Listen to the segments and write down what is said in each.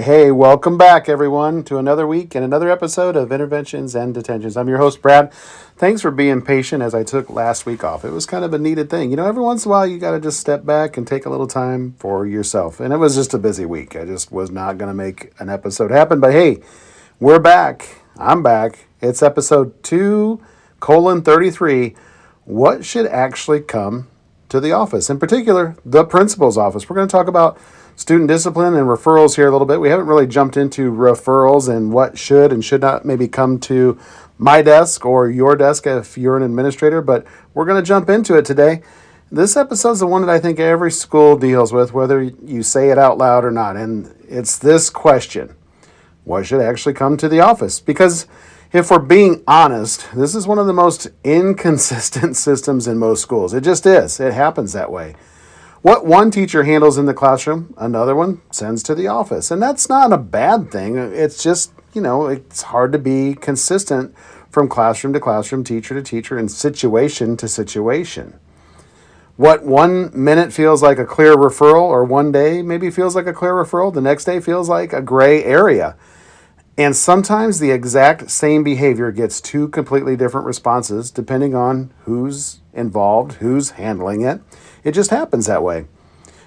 Hey, welcome back, everyone, to another week and another episode of Interventions and Detentions. I'm your host, Brad. Thanks for being patient as I took last week off. It was kind of a needed thing. Every once in a while, you got to just step back and take a little time for yourself. And it was just a busy week. I just was not going to make an episode happen. But hey, we're back. I'm back. It's episode 2:33. What should actually come to the office? In particular, the principal's office. We're going to talk about student discipline and referrals here a little bit. We haven't really jumped into referrals and what should and should not maybe come to my desk or your desk if you're an administrator, but we're going to jump into it today. This episode is the one that I think every school deals with, whether you say it out loud or not, and it's this question: what should actually come to the office? Because if we're being honest, this is one of the most inconsistent systems in most schools. It just is. It happens that way. What one teacher handles in the classroom, another one sends to the office. And that's not a bad thing. It's just, it's hard to be consistent from classroom to classroom, teacher to teacher, and situation to situation. What 1 minute feels like a clear referral, or one day maybe feels like a clear referral, the next day feels like a gray area. And sometimes the exact same behavior gets two completely different responses depending on who's involved, who's handling it. It just happens that way.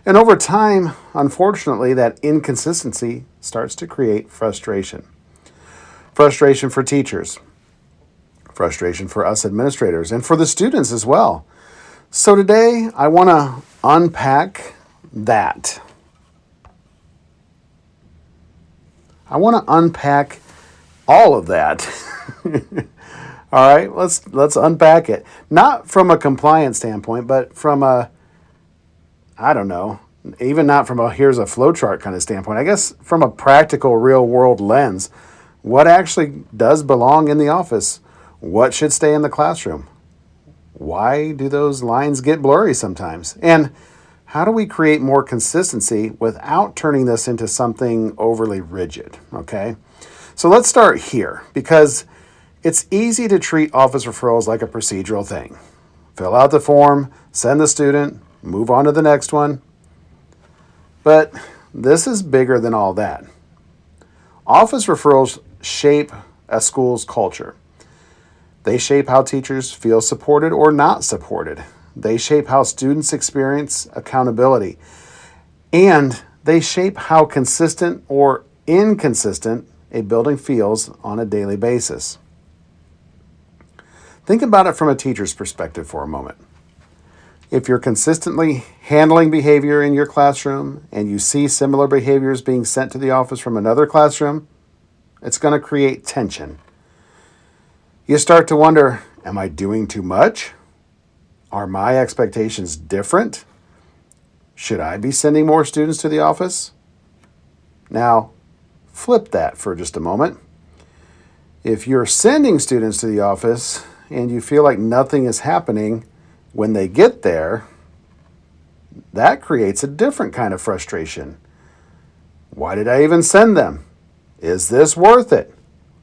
And over time, unfortunately, that inconsistency starts to create frustration. Frustration for teachers, frustration for us administrators, and for the students as well. So today, I want to unpack that. I want to unpack all of that. All right, let's unpack it. Not from a compliance standpoint, but from a, even not from a here's a flowchart kind of standpoint. I guess from a practical, real world lens, what actually does belong in the office? What should stay in the classroom? Why do those lines get blurry sometimes? And how do we create more consistency without turning this into something overly rigid? Okay, so let's start here, because it's easy to treat office referrals like a procedural thing. Fill out the form, send the student, move on to the next one. But this is bigger than all that. Office referrals shape a school's culture. They shape how teachers feel supported or not supported. They shape how students experience accountability. And they shape how consistent or inconsistent a building feels on a daily basis. Think about it from a teacher's perspective for a moment. If you're consistently handling behavior in your classroom and you see similar behaviors being sent to the office from another classroom, it's going to create tension. You start to wonder, am I doing too much? Are my expectations different? Should I be sending more students to the office? Now, flip that for just a moment. If you're sending students to the office and you feel like nothing is happening when they get there, that creates a different kind of frustration. Why did I even send them? Is this worth it?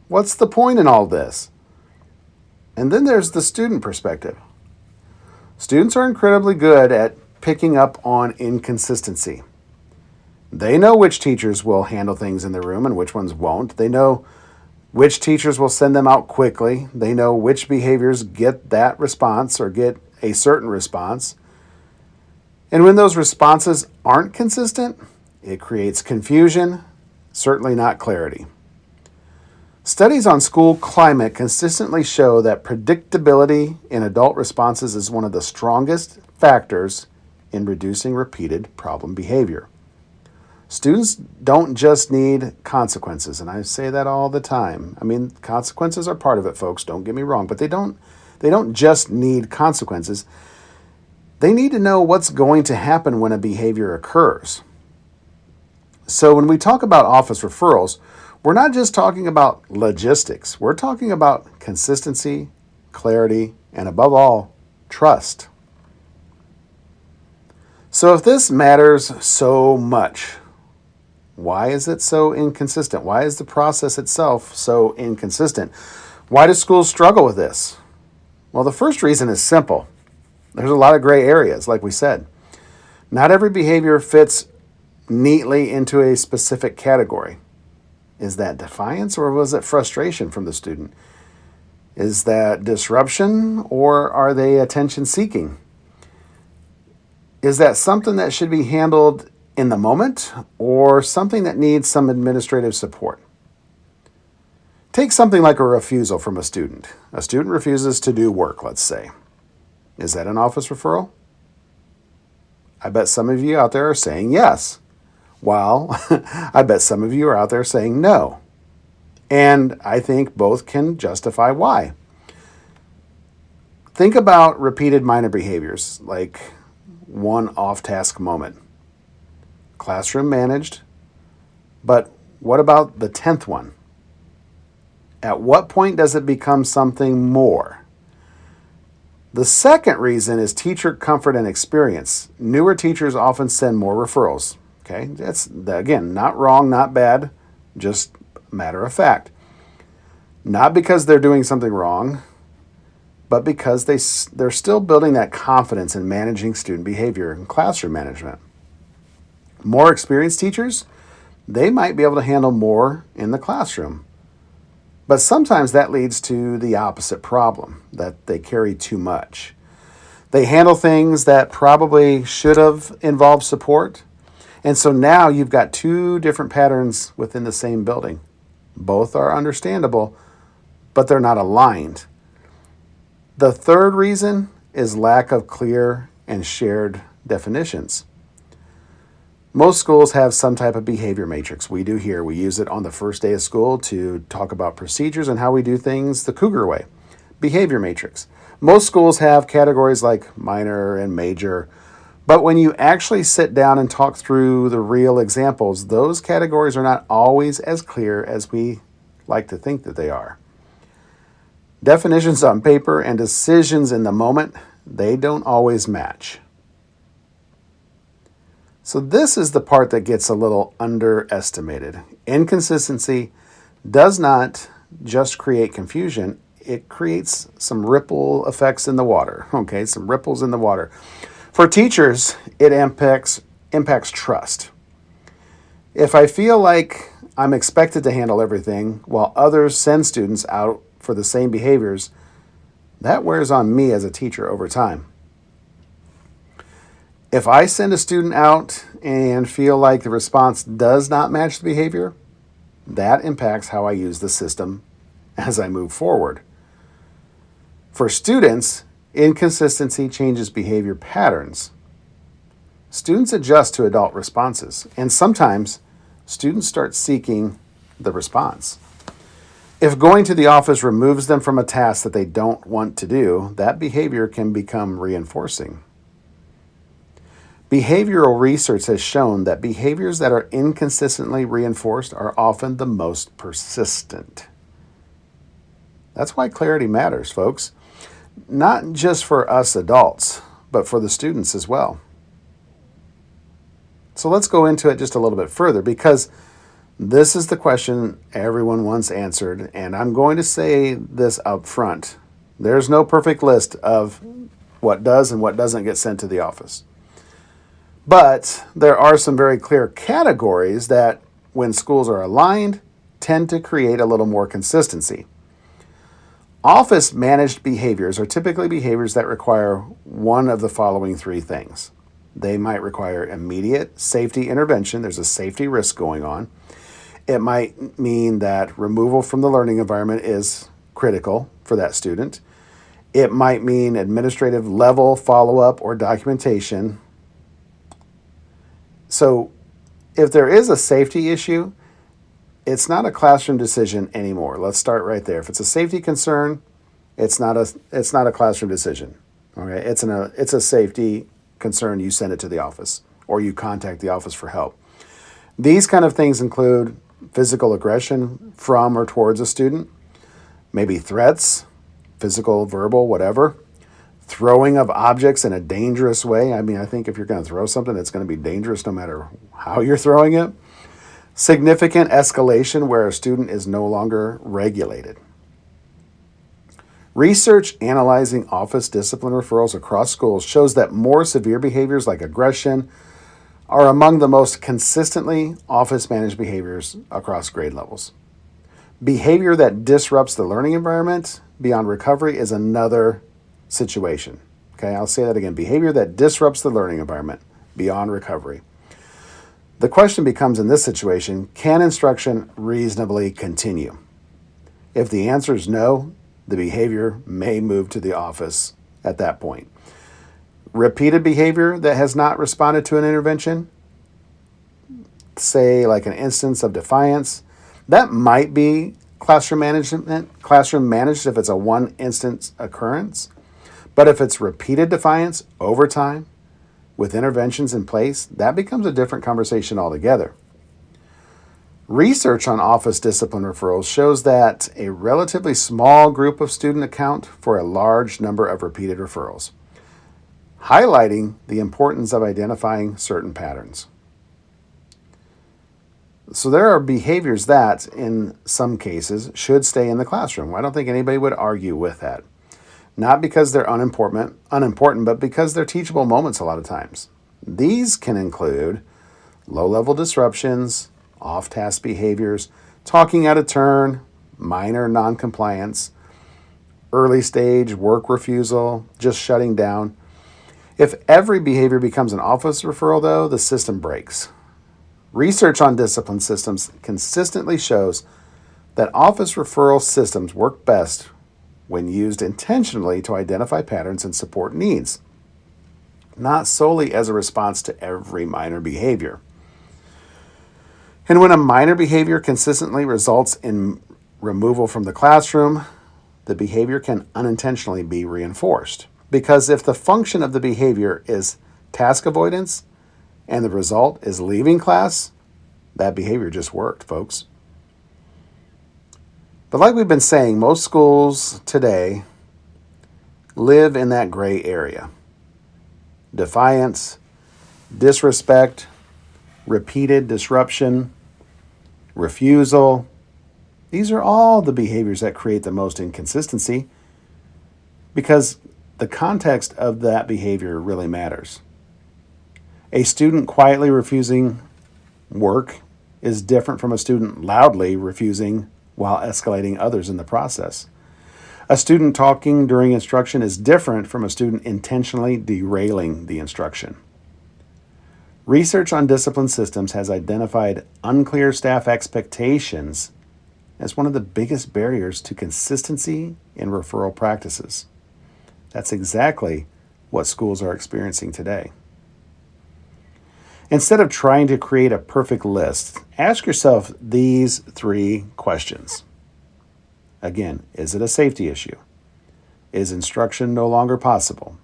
What's the point in all this? And then there's the student perspective. Students are incredibly good at picking up on inconsistency. They know which teachers will handle things in the room and which ones won't. They know which teachers will send them out quickly. They know which behaviors get that response or get a certain response. And when those responses aren't consistent, it creates confusion, certainly not clarity. Studies on school climate consistently show that predictability in adult responses is one of the strongest factors in reducing repeated problem behavior. Students don't just need consequences, and I say that all the time. I mean, consequences are part of it, folks, don't get me wrong, but they don't just need consequences. They need to know what's going to happen when a behavior occurs. So when we talk about office referrals, we're not just talking about logistics. We're talking about consistency, clarity, and above all, trust. So if this matters so much, why is it so inconsistent? Why is the process itself so inconsistent? Why do schools struggle with this? Well, the first reason is simple. There's a lot of gray areas, like we said. Not every behavior fits neatly into a specific category. Is that defiance or was it frustration from the student? Is that disruption or are they attention seeking? Is that something that should be handled in the moment or something that needs some administrative support? Take something like a refusal from a student. A student refuses to do work, let's say. Is that an office referral? I bet some of you out there are saying yes, while I bet some of you are out there saying no. And I think both can justify why. Think about repeated minor behaviors, like one off-task moment. Classroom managed, but what about the 10th one? At what point does it become something more? The second reason is teacher comfort and experience. Newer teachers often send more referrals. Okay, that's, again, not wrong, not bad, just matter of fact. Not because they're doing something wrong, but because they're still building that confidence in managing student behavior and classroom management. More experienced teachers, they might be able to handle more in the classroom. But sometimes that leads to the opposite problem, that they carry too much. They handle things that probably should have involved support. And so now you've got two different patterns within the same building. Both are understandable, but they're not aligned. The third reason is lack of clear and shared definitions. Most schools have some type of behavior matrix. We do here. We use it on the first day of school to talk about procedures and how we do things the Cougar way. Behavior matrix. Most schools have categories like minor and major, but when you actually sit down and talk through the real examples, those categories are not always as clear as we like to think that they are. Definitions on paper and decisions in the moment, they don't always match. So this is the part that gets a little underestimated. Inconsistency does not just create confusion, it creates some ripple effects in the water, okay? Some ripples in the water. For teachers, it impacts trust. If I feel like I'm expected to handle everything while others send students out for the same behaviors, that wears on me as a teacher over time. If I send a student out and feel like the response does not match the behavior, that impacts how I use the system as I move forward. For students, inconsistency changes behavior patterns. Students adjust to adult responses, and sometimes students start seeking the response. If going to the office removes them from a task that they don't want to do, that behavior can become reinforcing. Behavioral research has shown that behaviors that are inconsistently reinforced are often the most persistent. That's why clarity matters, folks. Not just for us adults, but for the students as well. So let's go into it just a little bit further, because this is the question everyone wants answered, and I'm going to say this up front. There's no perfect list of what does and what doesn't get sent to the office. But there are some very clear categories that, when schools are aligned, tend to create a little more consistency. Office managed behaviors are typically behaviors that require one of the following three things. They might require immediate safety intervention. There's a safety risk going on. It might mean that removal from the learning environment is critical for that student. It might mean administrative level follow-up or documentation. So if there is a safety issue, it's not a classroom decision anymore. Let's start right there. If it's a safety concern, it's not a classroom decision. Okay, it's a safety concern. You send it to the office or you contact the office for help. These kind of things include physical aggression from or towards a student, maybe threats, physical, verbal, whatever. Throwing of objects in a dangerous way. I mean, I think if you're going to throw something, it's going to be dangerous no matter how you're throwing it. Significant escalation where a student is no longer regulated. Research analyzing office discipline referrals across schools shows that more severe behaviors like aggression are among the most consistently office-managed behaviors across grade levels. Behavior that disrupts the learning environment beyond recovery is another situation. Okay, I'll say that again. Behavior that disrupts the learning environment beyond recovery. The question becomes in this situation, can instruction reasonably continue? If the answer is no, the behavior may move to the office at that point. Repeated behavior that has not responded to an intervention, say like an instance of defiance, that might be classroom managed if it's a one instance occurrence. But if it's repeated defiance over time with interventions in place, that becomes a different conversation altogether. Research on office discipline referrals shows that a relatively small group of students account for a large number of repeated referrals, highlighting the importance of identifying certain patterns. So there are behaviors that, in some cases, should stay in the classroom. I don't think anybody would argue with that. Not because they're unimportant, but because they're teachable moments a lot of times. These can include low-level disruptions, off-task behaviors, talking out of turn, minor non-compliance, early-stage work refusal, just shutting down. If every behavior becomes an office referral, though, the system breaks. Research on discipline systems consistently shows that office referral systems work best when used intentionally to identify patterns and support needs, not solely as a response to every minor behavior. And when a minor behavior consistently results in removal from the classroom, the behavior can unintentionally be reinforced. Because if the function of the behavior is task avoidance and the result is leaving class, that behavior just worked, folks. But like we've been saying, most schools today live in that gray area. Defiance, disrespect, repeated disruption, refusal. These are all the behaviors that create the most inconsistency because the context of that behavior really matters. A student quietly refusing work is different from a student loudly refusing while escalating others in the process. A student talking during instruction is different from a student intentionally derailing the instruction. Research on discipline systems has identified unclear staff expectations as one of the biggest barriers to consistency in referral practices. That's exactly what schools are experiencing today. Instead of trying to create a perfect list, ask yourself these 3 questions. Again, is it a safety issue? Is instruction no longer possible?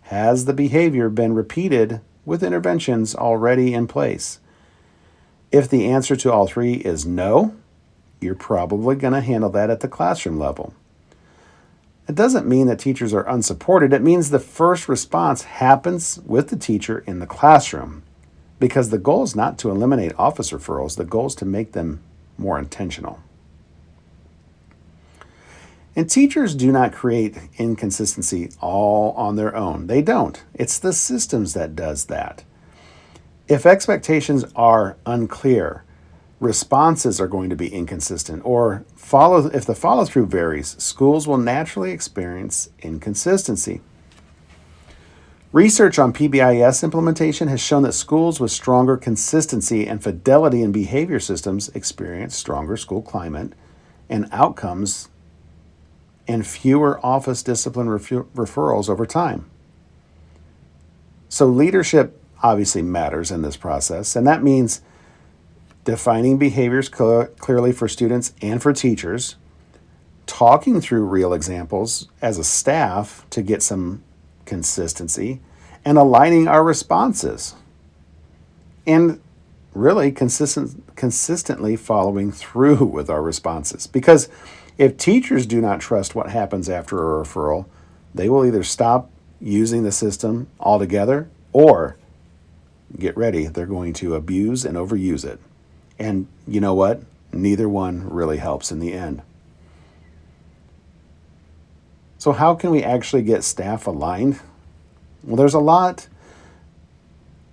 Has the behavior been repeated with interventions already in place? If the answer to all 3 is no, you're probably going to handle that at the classroom level. It doesn't mean that teachers are unsupported. It means the first response happens with the teacher in the classroom. Because the goal is not to eliminate office referrals, the goal is to make them more intentional. And teachers do not create inconsistency all on their own. They don't. It's the systems that does that. If expectations are unclear, responses are going to be inconsistent, or if the follow-through varies, schools will naturally experience inconsistency. Research on PBIS implementation has shown that schools with stronger consistency and fidelity in behavior systems experience stronger school climate and outcomes and fewer office discipline referrals over time. So leadership obviously matters in this process, and that means defining behaviors clearly for students and for teachers, talking through real examples as a staff to get some consistency, and aligning our responses, and really consistently following through with our responses. Because if teachers do not trust what happens after a referral, they will either stop using the system altogether or, get ready, they're going to abuse and overuse it. And you know what? Neither one really helps in the end. So how can we actually get staff aligned? Well, there's a lot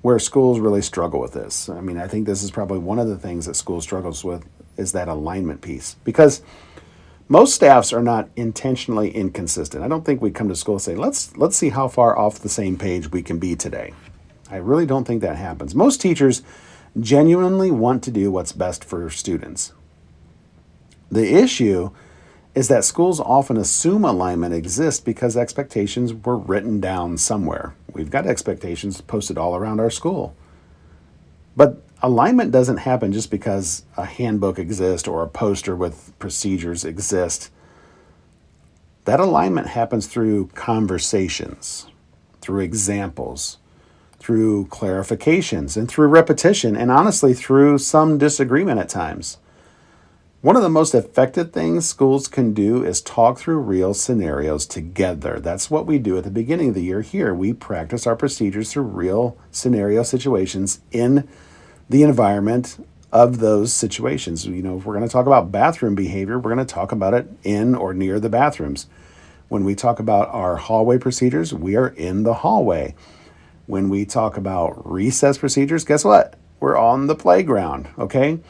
where schools really struggle with this. I mean, I think this is probably one of the things that school struggles with is that alignment piece, because most staffs are not intentionally inconsistent. I don't think we come to school and say, let's see how far off the same page we can be today. I really don't think that happens. Most teachers genuinely want to do what's best for students. The issue is that schools often assume alignment exists because expectations were written down somewhere. We've got expectations posted all around our school. But alignment doesn't happen just because a handbook exists or a poster with procedures exist. That alignment happens through conversations, through examples, through clarifications, and through repetition, and honestly, through some disagreement at times. One of the most effective things schools can do is talk through real scenarios together. That's what we do at the beginning of the year here. We practice our procedures through real scenario situations in the environment of those situations. You know, if we're going to talk about bathroom behavior, we're going to talk about it in or near the bathrooms. When we talk about our hallway procedures, we are in the hallway. When we talk about recess procedures, guess what? We're on the playground, okay?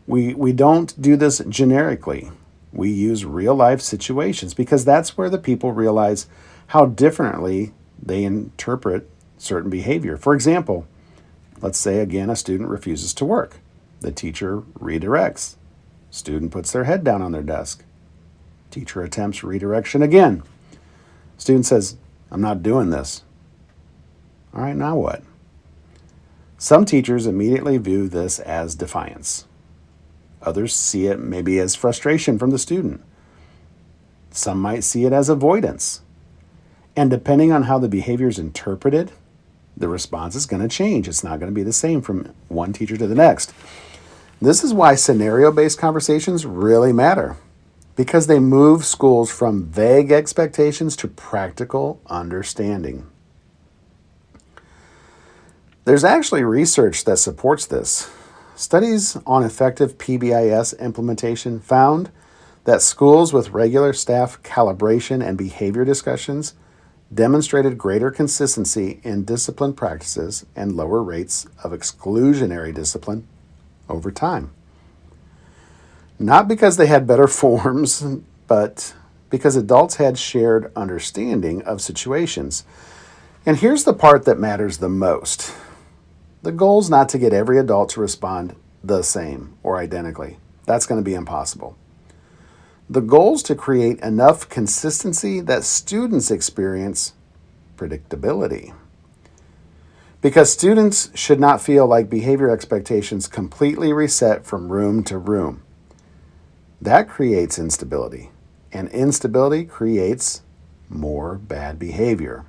We don't do this generically. We use real life situations because that's where the people realize how differently they interpret certain behavior. For example, let's say again a student refuses to work. The teacher redirects. Student puts their head down on their desk. Teacher attempts redirection again. Student says, "I'm not doing this." All right, now what? Some teachers immediately view this as defiance. Others see it maybe as frustration from the student. Some might see it as avoidance. And depending on how the behavior is interpreted, the response is going to change. It's not going to be the same from one teacher to the next. This is why scenario-based conversations really matter, because they move schools from vague expectations to practical understanding. There's actually research that supports this. Studies on effective PBIS implementation found that schools with regular staff calibration and behavior discussions demonstrated greater consistency in discipline practices and lower rates of exclusionary discipline over time. Not because they had better forms, but because adults had shared understanding of situations. And here's the part that matters the most. The goal is not to get every adult to respond the same or identically. That's going to be impossible. The goal is to create enough consistency that students experience predictability. Because students should not feel like behavior expectations completely reset from room to room. That creates instability, and instability creates more bad behavior.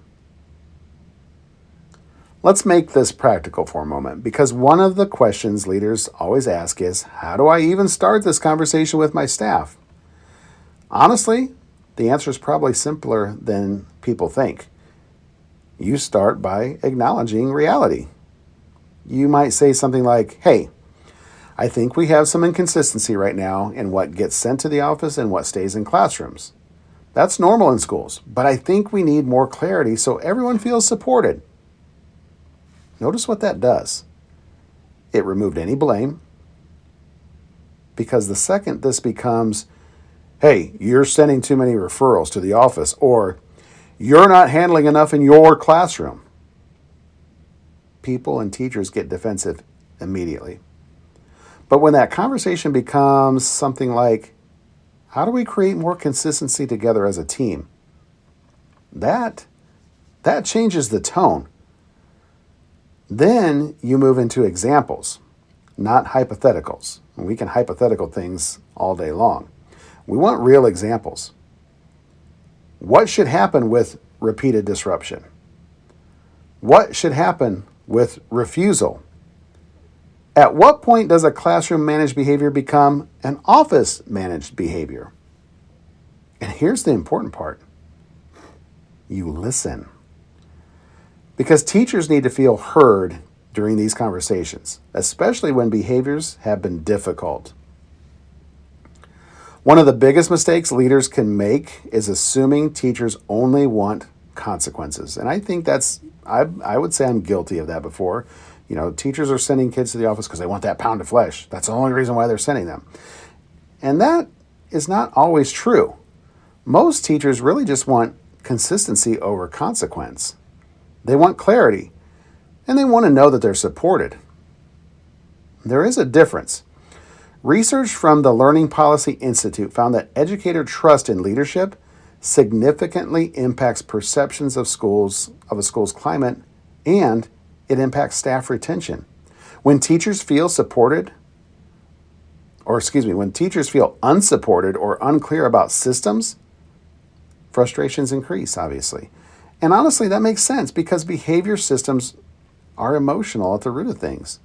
Let's make this practical for a moment, because one of the questions leaders always ask is, how do I even start this conversation with my staff? Honestly, the answer is probably simpler than people think. You start by acknowledging reality. You might say something like, "Hey, I think we have some inconsistency right now in what gets sent to the office and what stays in classrooms. That's normal in schools, but I think we need more clarity so everyone feels supported." Notice what that does. It removed any blame, because the second this becomes, "Hey, you're sending too many referrals to the office," or "You're not handling enough in your classroom," people and teachers get defensive immediately. But when that conversation becomes something like, "How do we create more consistency together as a team?" That changes the tone. Then you move into examples, not hypotheticals. We can hypothetical things all day long. We want real examples. What should happen with repeated disruption? What should happen with refusal? At what point does a classroom managed behavior become an office managed behavior? And here's the important part. You listen. Because teachers need to feel heard during these conversations, especially when behaviors have been difficult. One of the biggest mistakes leaders can make is assuming teachers only want consequences. And I think I would say I'm guilty of that before. Teachers are sending kids to the office because they want that pound of flesh. That's the only reason why they're sending them. And that is not always true. Most teachers really just want consistency over consequence. They want clarity, and they want to know that they're supported. There is a difference. Research from the Learning Policy Institute found that educator trust in leadership significantly impacts perceptions of a school's climate, and it impacts staff retention. When teachers feel when teachers feel unsupported or unclear about systems, frustrations increase, obviously. And honestly, that makes sense because behavior systems are emotional at the root of things,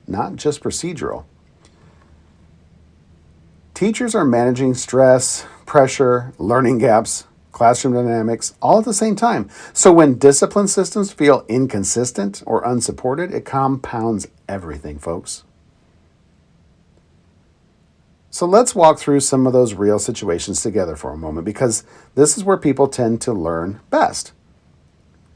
not just procedural. Teachers are managing stress, pressure, learning gaps, classroom dynamics, all at the same time. So when discipline systems feel inconsistent or unsupported, it compounds everything, folks. So let's walk through some of those real situations together for a moment, because this is where people tend to learn best.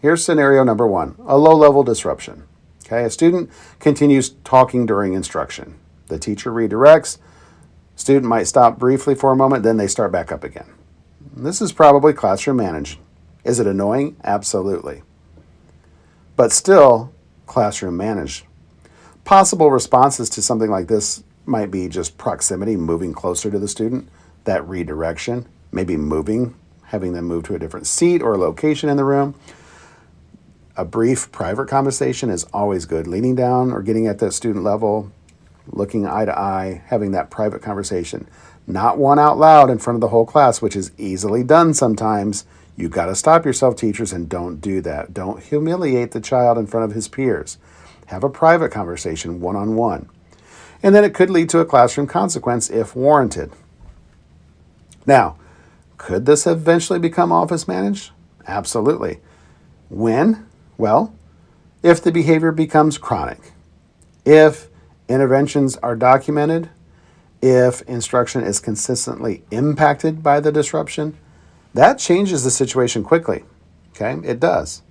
Here's scenario number 1, a low-level disruption. Okay, a student continues talking during instruction. The teacher redirects. Student might stop briefly for a moment, then they start back up again. This is probably classroom managed. Is it annoying? Absolutely. But still, classroom managed. Possible responses to something like this might be just proximity, moving closer to the student, that redirection, maybe having them move to a different seat or location in the room. A brief private conversation is always good. Leaning down or getting at that student level, looking eye to eye, having that private conversation. Not one out loud in front of the whole class, which is easily done sometimes. You've got to stop yourself, teachers, and don't do that. Don't humiliate the child in front of his peers. Have a private conversation, one-on-one. And then it could lead to a classroom consequence if warranted. Now, could this eventually become office managed? Absolutely. When? Well, if the behavior becomes chronic, if interventions are documented, if instruction is consistently impacted by the disruption, that changes the situation quickly. Okay, it does.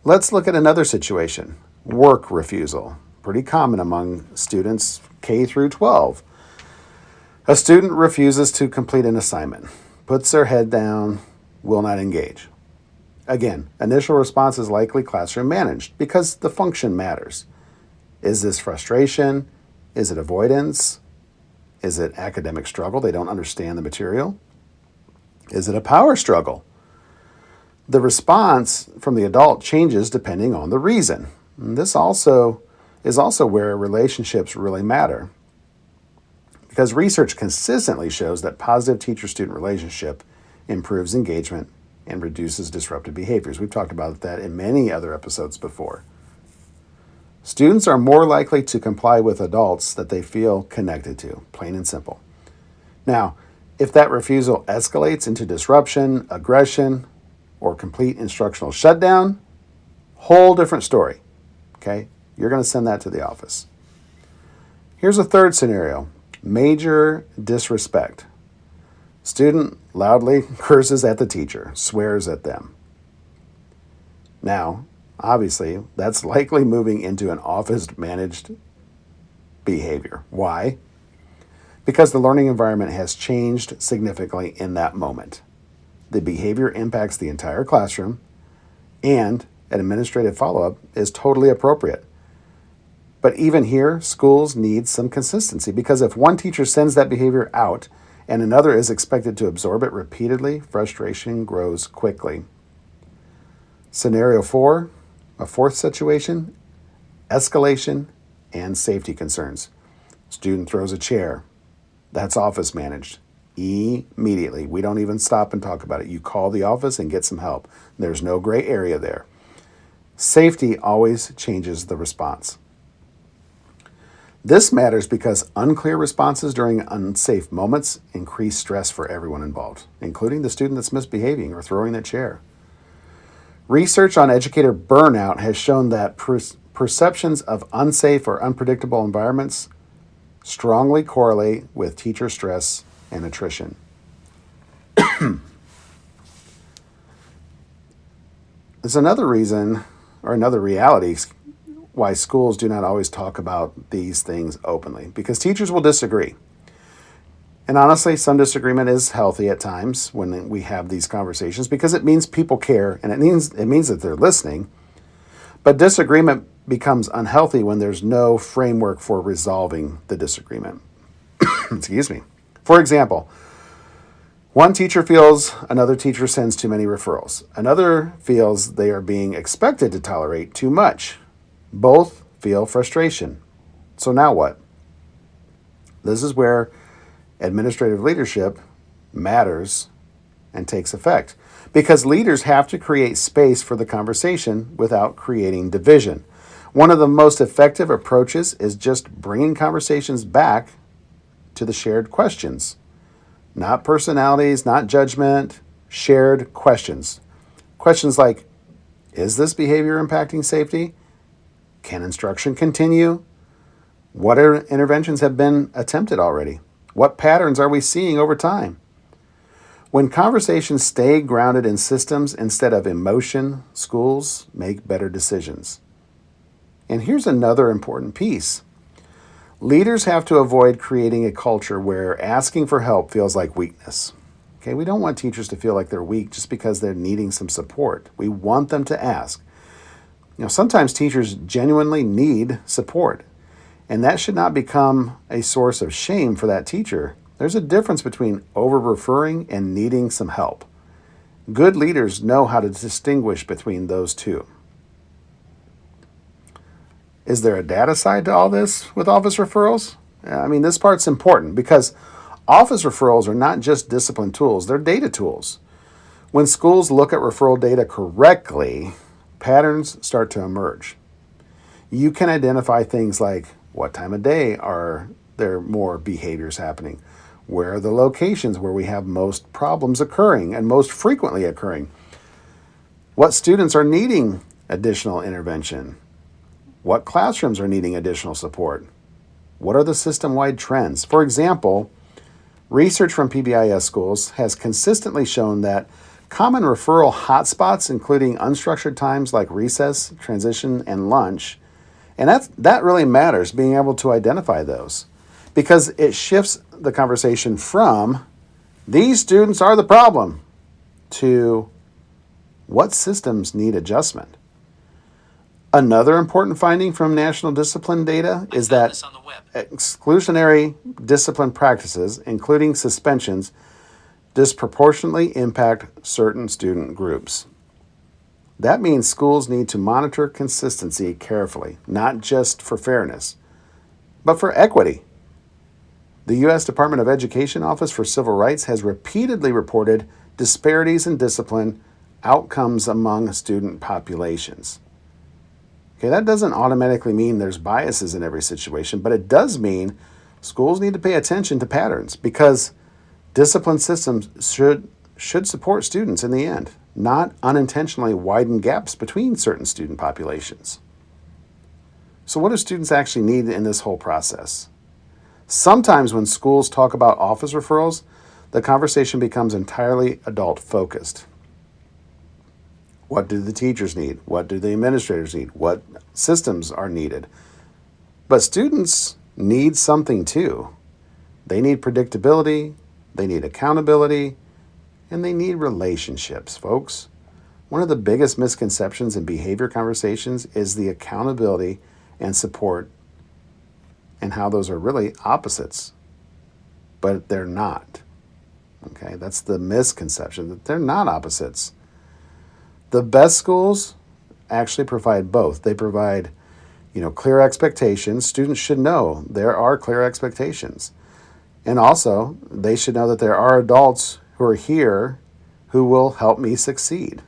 Let's look at another situation, work refusal. Pretty common among students K through 12. A student refuses to complete an assignment, puts their head down, will not engage. Again, initial response is likely classroom managed because the function matters. Is this frustration? Is it avoidance? Is it academic struggle? They don't understand the material. Is it a power struggle? The response from the adult changes depending on the reason. And this is also where relationships really matter, because research consistently shows that positive teacher-student relationship improves engagement and reduces disruptive behaviors. We've talked about that in many other episodes before. Students are more likely to comply with adults that they feel connected to, plain and simple. Now, if that refusal escalates into disruption, aggression, or complete instructional shutdown, whole different story. Okay? You're going to send that to the office. Here's a third scenario, major disrespect. Student loudly curses at the teacher, swears at them. Now, obviously, that's likely moving into an office-managed behavior. Why? Because the learning environment has changed significantly in that moment. The behavior impacts the entire classroom, and an administrative follow-up is totally appropriate. But even here, schools need some consistency, because if one teacher sends that behavior out and another is expected to absorb it repeatedly, frustration grows quickly. Scenario 4, a fourth situation, escalation and safety concerns. Student throws a chair. That's office managed. Immediately. We don't even stop and talk about it. You call the office and get some help. There's no gray area there. Safety always changes the response. This matters because unclear responses during unsafe moments increase stress for everyone involved, including the student that's misbehaving or throwing their chair. Research on educator burnout has shown that perceptions of unsafe or unpredictable environments strongly correlate with teacher stress and attrition. There's another reason, or another reality, why schools do not always talk about these things openly, because teachers will disagree. And honestly, some disagreement is healthy at times when we have these conversations because it means people care and it means that they're listening. But disagreement becomes unhealthy when there's no framework for resolving the disagreement. Excuse me. For example, one teacher feels another teacher sends too many referrals. Another feels they are being expected to tolerate too much. Both feel frustration. So now what? This is where administrative leadership matters and takes effect, because leaders have to create space for the conversation without creating division. One of the most effective approaches is just bringing conversations back to the shared questions. Not personalities, not judgment, shared questions. Questions like, is this behavior impacting safety? Can instruction continue? What interventions have been attempted already? What patterns are we seeing over time? When conversations stay grounded in systems instead of emotion, schools make better decisions. And here's another important piece. Leaders have to avoid creating a culture where asking for help feels like weakness. Okay, we don't want teachers to feel like they're weak just because they're needing some support. We want them to ask. Sometimes teachers genuinely need support, and that should not become a source of shame for that teacher. There's a difference between over-referring and needing some help. Good leaders know how to distinguish between those two. Is there a data side to all this with office referrals? This part's important because office referrals are not just discipline tools, they're data tools. When schools look at referral data correctly, patterns start to emerge. You can identify things like what time of day are there more behaviors happening? Where are the locations where we have most problems occurring and most frequently occurring? What students are needing additional intervention? What classrooms are needing additional support? What are the system-wide trends? For example, research from PBIS schools has consistently shown that common referral hotspots, including unstructured times like recess, transition, and lunch, and that really matters, being able to identify those, because it shifts the conversation from these students are the problem to what systems need adjustment. Another important finding from national discipline data is that exclusionary discipline practices, including suspensions, disproportionately impact certain student groups. That means schools need to monitor consistency carefully, not just for fairness, but for equity. The U.S. Department of Education Office for Civil Rights has repeatedly reported disparities in discipline outcomes among student populations. Okay, that doesn't automatically mean there's biases in every situation, but it does mean schools need to pay attention to patterns, because discipline systems should support students in the end, not unintentionally widen gaps between certain student populations. So what do students actually need in this whole process? Sometimes when schools talk about office referrals, the conversation becomes entirely adult-focused. What do the teachers need? What do the administrators need? What systems are needed? But students need something too. They need predictability, they need accountability, and they need relationships, folks. One of the biggest misconceptions in behavior conversations is the accountability and support, and how those are really opposites. But they're not. Okay, that's the misconception, that they're not opposites. The best schools actually provide both. They provide, clear expectations. Students should know there are clear expectations. And also, they should know that there are adults who are here who will help me succeed.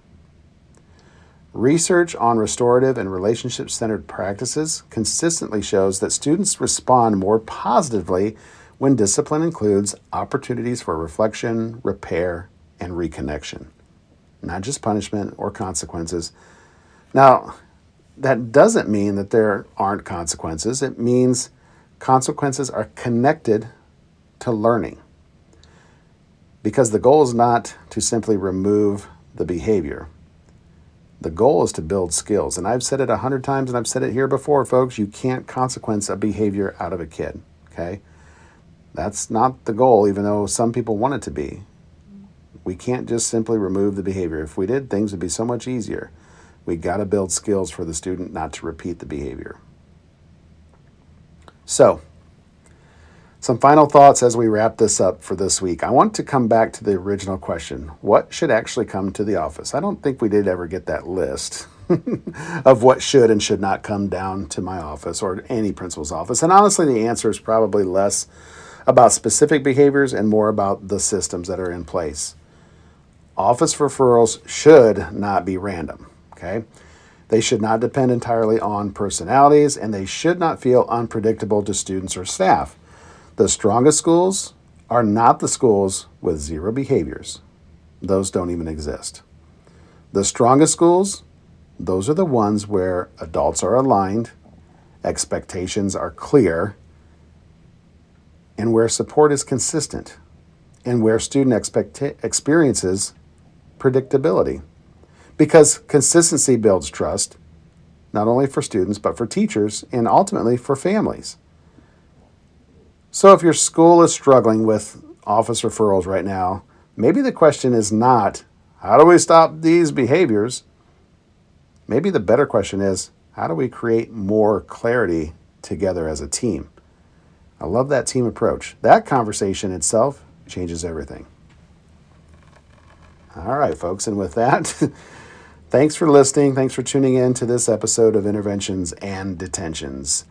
Research on restorative and relationship-centered practices consistently shows that students respond more positively when discipline includes opportunities for reflection, repair, and reconnection, not just punishment or consequences. Now, that doesn't mean that there aren't consequences. It means consequences are connected to learning, because the goal is not to simply remove the behavior. The goal is to build skills. And I've said it 100 times, and I've said it here before, folks. You can't consequence a behavior out of a kid, okay? That's not the goal, even though some people want it to be. We can't just simply remove the behavior. If we did, things would be so much easier. We got to build skills for the student not to repeat the behavior. So, some final thoughts as we wrap this up for this week. I want to come back to the original question. What should actually come to the office? I don't think we did ever get that list of what should and should not come down to my office or any principal's office. And honestly, the answer is probably less about specific behaviors and more about the systems that are in place. Office referrals should not be random, okay? They should not depend entirely on personalities, and they should not feel unpredictable to students or staff. The strongest schools are not the schools with zero behaviors. Those don't even exist. The strongest schools, those are the ones where adults are aligned, expectations are clear, and where support is consistent, and where student experiences predictability. Because consistency builds trust, not only for students, but for teachers, and ultimately for families. So if your school is struggling with office referrals right now, maybe the question is not, how do we stop these behaviors? Maybe the better question is, how do we create more clarity together as a team? I love that team approach. That conversation itself changes everything. All right, folks, and with that, thanks for listening. Thanks for tuning in to this episode of Interventions and Detentions.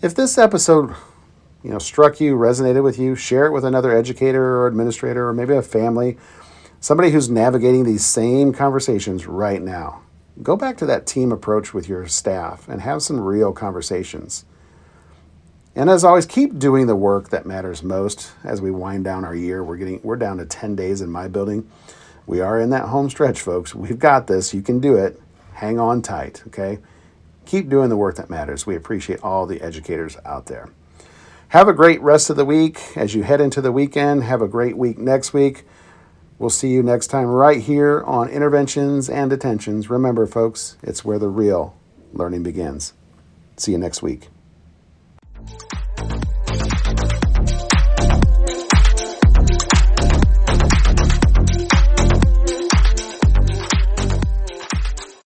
If this episode struck you, resonated with you, share it with another educator or administrator or maybe a family, somebody who's navigating these same conversations right now. Go back to that team approach with your staff and have some real conversations. And as always, keep doing the work that matters most as we wind down our year. We're down to 10 days in my building. We are in that home stretch, folks. We've got this. You can do it. Hang on tight, okay? Keep doing the work that matters. We appreciate all the educators out there. Have a great rest of the week as you head into the weekend. Have a great week next week. We'll see you next time right here on Interventions and Detentions. Remember, folks, it's where the real learning begins. See you next week.